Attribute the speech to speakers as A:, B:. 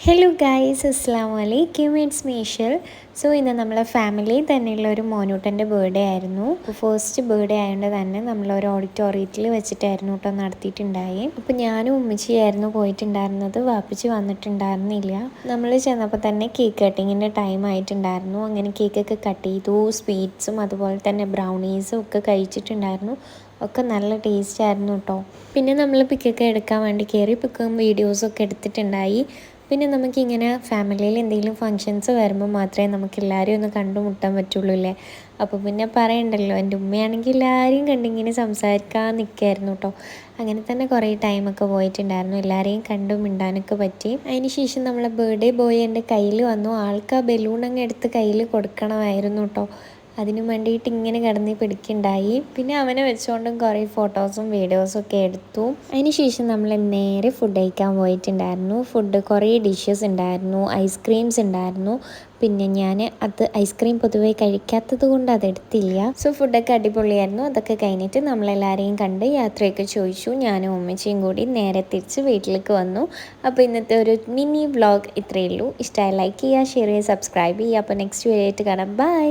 A: Hello guys, അസ്സാം വലൈക്കും. It's മീഷൽ. So ഇന്ന് നമ്മളെ ഫാമിലി തന്നെയുള്ള ഒരു മോനൂട്ടൻ്റെ ബർത്ത്ഡേ ആയിരുന്നു. ഫസ്റ്റ് ബർത്ത്ഡേ ആയതുകൊണ്ട് തന്നെ നമ്മളൊരു ഓഡിറ്റോറിയത്തിൽ വെച്ചിട്ടായിരുന്നു കേട്ടോ നടത്തിയിട്ടുണ്ടായി. അപ്പോൾ ഞാനും ഉമ്മച്ചിയായിരുന്നു പോയിട്ടുണ്ടായിരുന്നത്. വാപ്പിച്ച് വന്നിട്ടുണ്ടായിരുന്നില്ല. നമ്മൾ ചെന്നപ്പോൾ തന്നെ കേക്ക് കട്ടിങ്ങിൻ്റെ ടൈം ആയിട്ടുണ്ടായിരുന്നു. അങ്ങനെ കേക്കൊക്കെ കട്ട് ചെയ്തു. സ്വീറ്റ്സും അതുപോലെ തന്നെ ബ്രൗണീസും ഒക്കെ കഴിച്ചിട്ടുണ്ടായിരുന്നു. ഒക്കെ നല്ല ടേസ്റ്റ് ആയിരുന്നു കേട്ടോ. പിന്നെ നമ്മൾ പിക്കൊക്കെ എടുക്കാൻ വേണ്ടി കയറി പിക്കും വീഡിയോസൊക്കെ എടുത്തിട്ടുണ്ടായി. പിന്നെ നമുക്കിങ്ങനെ ഫാമിലിയിൽ എന്തെങ്കിലും ഫങ്ഷൻസ് വരുമ്പോൾ മാത്രമേ നമുക്ക് എല്ലാവരെയും ഒന്ന് കണ്ടുമുട്ടാൻ പറ്റുള്ളൂ അല്ലേ. അപ്പോൾ പിന്നെ പറയണ്ടല്ലോ, എൻ്റെ ഉമ്മയാണെങ്കിൽ എല്ലാവരെയും കണ്ടിങ്ങനെ സംസാരിക്കാൻ നിൽക്കായിരുന്നു കേട്ടോ. അങ്ങനെ തന്നെ കുറേ ടൈമൊക്കെ പോയിട്ടുണ്ടായിരുന്നു. എല്ലാവരെയും കണ്ടും മിണ്ടാനൊക്കെ പറ്റി. അതിന് ശേഷം നമ്മളെ ബർത്ത്ഡേ ബോയ് എൻ്റെ കയ്യിൽ വന്നു. ആൾക്ക് ആ ബലൂൺ അങ്ങ് എടുത്ത് കയ്യിൽ കൊടുക്കണമായിരുന്നു കേട്ടോ. അതിനു വേണ്ടിയിട്ട് ഇങ്ങനെ കിടന്ന് പിടിക്കുന്നുണ്ടായി. പിന്നെ അവനെ വെച്ചുകൊണ്ടും കുറേ ഫോട്ടോസും വീഡിയോസും ഒക്കെ എടുത്തു. അതിന് ശേഷം നമ്മൾ നേരെ ഫുഡ് കഴിക്കാൻ പോയിട്ടുണ്ടായിരുന്നു. ഫുഡ് കുറേ ഡിഷസ് ഉണ്ടായിരുന്നു. ഐസ്ക്രീംസ് ഉണ്ടായിരുന്നു. പിന്നെ ഞാൻ ഐസ്ക്രീം പൊതുവേ കഴിക്കാത്തത് കൊണ്ട് അതെടുത്തില്ല. സോ ഫുഡൊക്കെ അടിപൊളിയായിരുന്നു. അതൊക്കെ കഴിഞ്ഞിട്ട് നമ്മളെല്ലാവരെയും കണ്ട് യാത്രയൊക്കെ ചോദിച്ചു. ഞാനും ഉമ്മച്ചിയും കൂടി നേരെ തിരിച്ച് വീട്ടിലേക്ക് വന്നു. അപ്പോൾ ഇന്നത്തെ ഒരു മിനി വ്ളോഗ് ഇത്രയേ ഉള്ളൂ. ഇഷ്ടമായി ലൈക്ക് ചെയ്യുക, ഷെയർ ചെയ്യുക, സബ്സ്ക്രൈബ് ചെയ്യുക. അപ്പോൾ നെക്സ്റ്റ് വീഡിയോ ആയിട്ട് കാണാം. ബൈ.